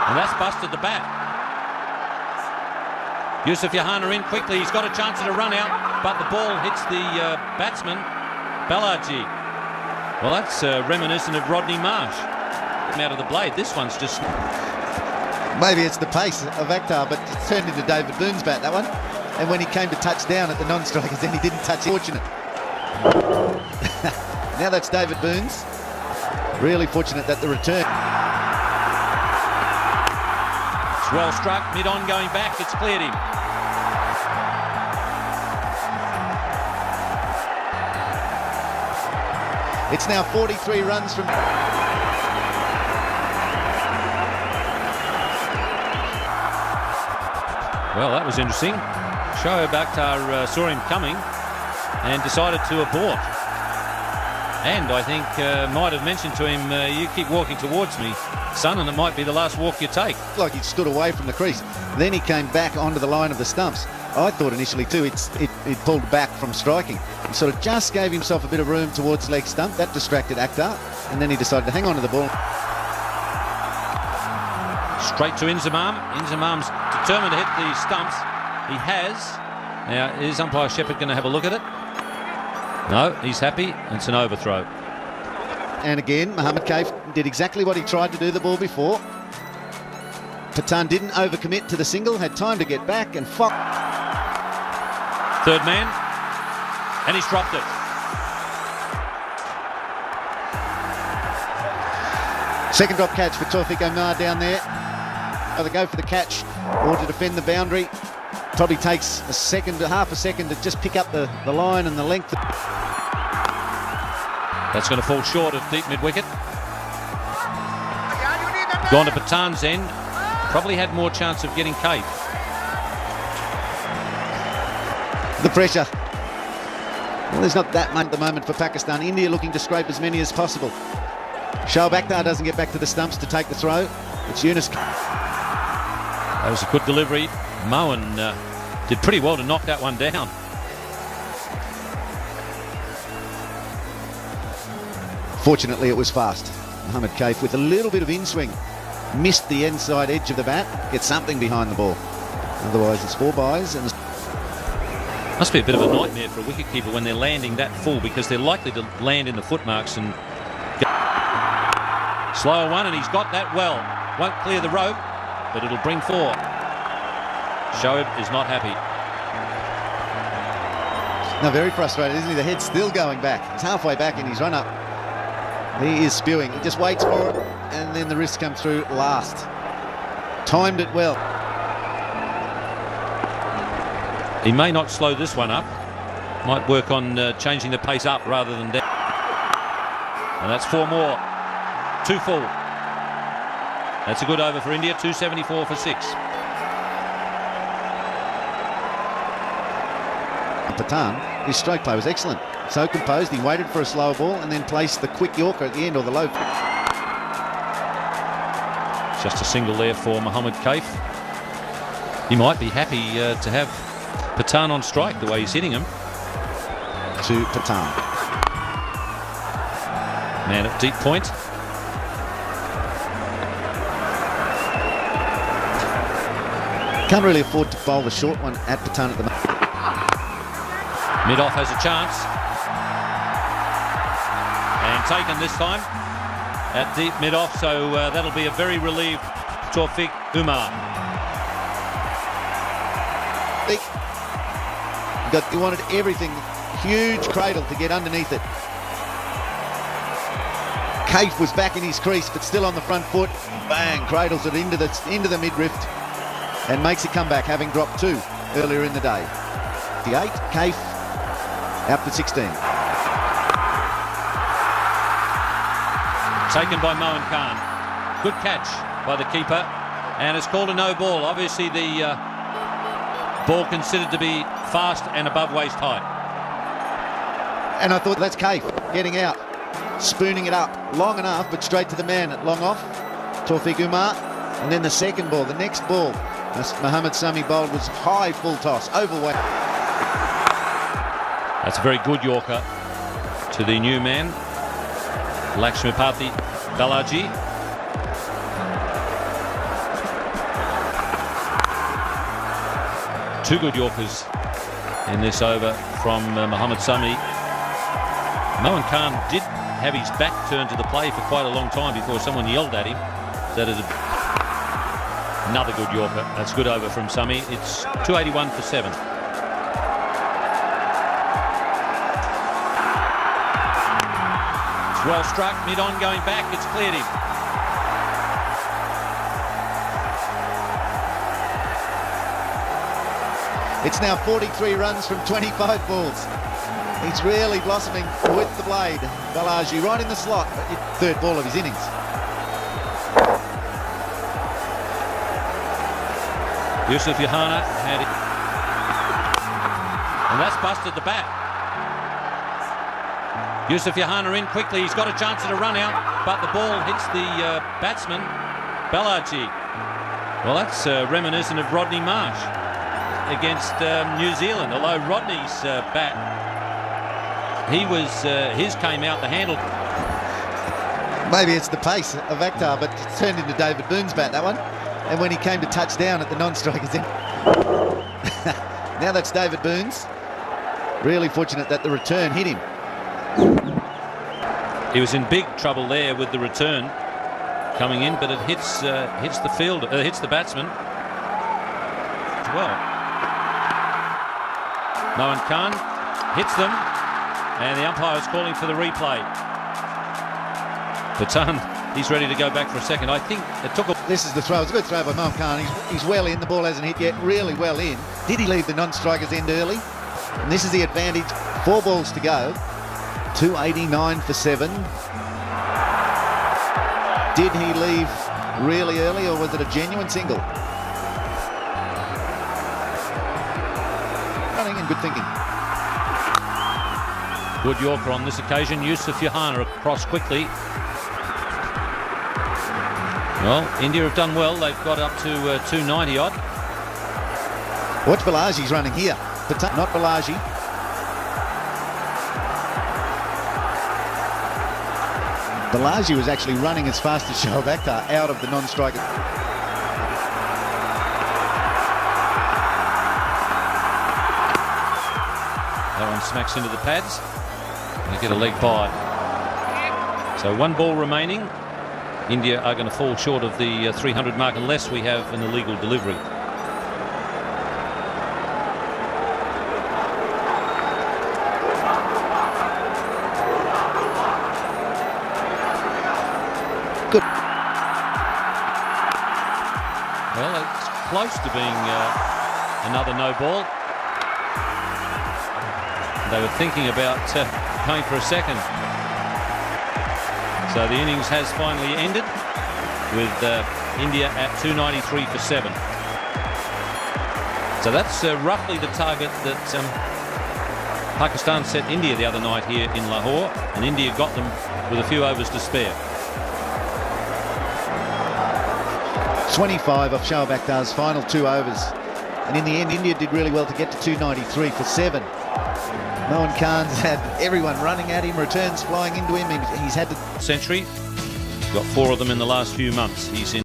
And that's busted the bat. Yusuf Yohana in quickly. He's got a chance at a run out, but the ball hits the batsman, Balaji. Well, that's reminiscent of Rodney Marsh. Out of the blade. This one's just... Maybe it's the pace of Akhtar, but it turned into David Boone's bat, that one. And when he came to touch down at the non-strikers, then he didn't touch it. Fortunate. Now that's David Boone's. Really fortunate that the return. It's well struck, mid-on going back, it's cleared him. It's now 43 runs from... Well, that was interesting. Shoaib Akhtar saw him coming and decided to abort. And I think might have mentioned to him, you keep walking towards me, son, and it might be the last walk you take. Like he stood away from the crease. Then he came back onto the line of the stumps. I thought initially too it pulled back from striking. He sort of just gave himself a bit of room towards leg stump. That distracted Akhtar, and then he decided to hang on to the ball. Straight to Inzamam. Inzamam's determined to hit the stumps. He has. Now, is umpire Shepherd going to have a look at it? No, he's happy. It's an overthrow. And again, Mohammad Kaif did exactly what he tried to do the ball before. Pathan didn't overcommit to the single, had time to get back, and Fox. Third man, and he's dropped it. Second drop catch for Tawfiq Umar down there. Either go for the catch or to defend the boundary. Probably takes a second, half a second to just pick up the line and the length. That's going to fall short of deep mid-wicket. Gone to Pathan's end. Probably had more chance of getting Kaif. The pressure. Well, there's not that much at the moment for Pakistan. India looking to scrape as many as possible. Shoaib Akhtar doesn't get back to the stumps to take the throw. It's Yunus. That was a good delivery. Mohan did pretty well to knock that one down. Fortunately, it was fast. Mohammad Kaif with a little bit of in-swing. Missed the inside edge of the bat. Gets something behind the ball. Otherwise, it's 4 byes. And must be a bit of a nightmare for a wicketkeeper when they're landing that full, because they're likely to land in the footmarks and... Slower one, and he's got that well. Won't clear the rope, but it'll bring 4. Shoaib is not happy. No, very frustrated, isn't he? The head's still going back. He's halfway back in his run-up. He is spewing. He just waits for it, and then the wrists come through last. Timed it well. He may not slow this one up. Might work on changing the pace up rather than down. And that's 4 more. 2 full. That's a good over for India. 274 for 6. Pathan, his stroke play was excellent. So composed, he waited for a slower ball and then placed the quick Yorker at the end, or the low. Just a single there for Mohammad Kaif. He might be happy to have Pathan on strike the way he's hitting him. To Pathan. Man at deep point. Can't really afford to bowl the short one at Pathan at the moment. Mid-off has a chance. And taken this time at deep mid-off, so that'll be a very relieved Tawfiq Umar. He wanted everything. Huge cradle to get underneath it. Kaif was back in his crease, but still on the front foot. Bang! Cradles it into the mid-rift and makes a comeback, having dropped 2 earlier in the day. The 8, Kaif out for 16. Taken by Mohan Khan. Good catch by the keeper, and it's called a no ball. Obviously the ball considered to be fast and above waist height. And I thought, that's Kaif getting out, spooning it up long enough, but straight to the man at long off, Tawfiq Umar. And then the second ball, the next ball, Mohammad Sami bowled was high full toss, overweight. That's a very good Yorker to the new man, Lakshmipathy Balaji. Two good Yorkers in this over from Mohammad Sami. Mohan Khan did have his back turned to the play for quite a long time before someone yelled at him that it had... Another good Yorker. That's good over from Sami. It's 281 for 7. It's well struck, mid-on going back. It's cleared him. It's now 43 runs from 25 balls. He's really blossoming with the blade. Balaji right in the slot. Third ball of his innings. Yusuf Yohana had it. And that's busted the bat. Yusuf Yohana in quickly. He's got a chance at a run out, but the ball hits the batsman, Balaji. Well, that's reminiscent of Rodney Marsh against New Zealand, although Rodney's bat, his came out the handle. Maybe it's the pace of Akhtar, but it turned into David Boone's bat, that one. And when he came to touch down at the non-strikers end. Now that's David Boone's. Really fortunate that the return hit him. He was in big trouble there with the return coming in, but it hits the field, hits the batsman as well. Mohan Khan hits them, and the umpire is calling for the replay. Patan, he's ready to go back for a second. I think it took a... This is the throw. It's a good throw by Mohan Khan. He's well in. The ball hasn't hit yet. Really well in. Did he leave the non-strikers end early? And this is the advantage. 4 balls to go. 289 for 7. Did he leave really early, or was it a genuine single? Running and good thinking. Good Yorker on this occasion. Yusuf Yohana across quickly. Well, India have done well. They've got up to 290 odd. Watch Balaji's running here. Not Balaji. Balaji was actually running as fast as Shoaib Akhtar out of the non-striker. That one smacks into the pads. They get a leg by. So 1 ball remaining. India are going to fall short of the 300 mark unless we have an illegal delivery. Good. Well, it's close to being another no ball. They were thinking about going for a second. So the innings has finally ended with India at 293 for 7. So that's roughly the target that Pakistan set India the other night here in Lahore, and India got them with a few overs to spare. 25 off Shoaib Akhtar's final 2 overs. And in the end, India did really well to get to 293 for 7. Mohan Khan's had everyone running at him, returns flying into him. He's had to... Century. Got 4 of them in the last few months. He's in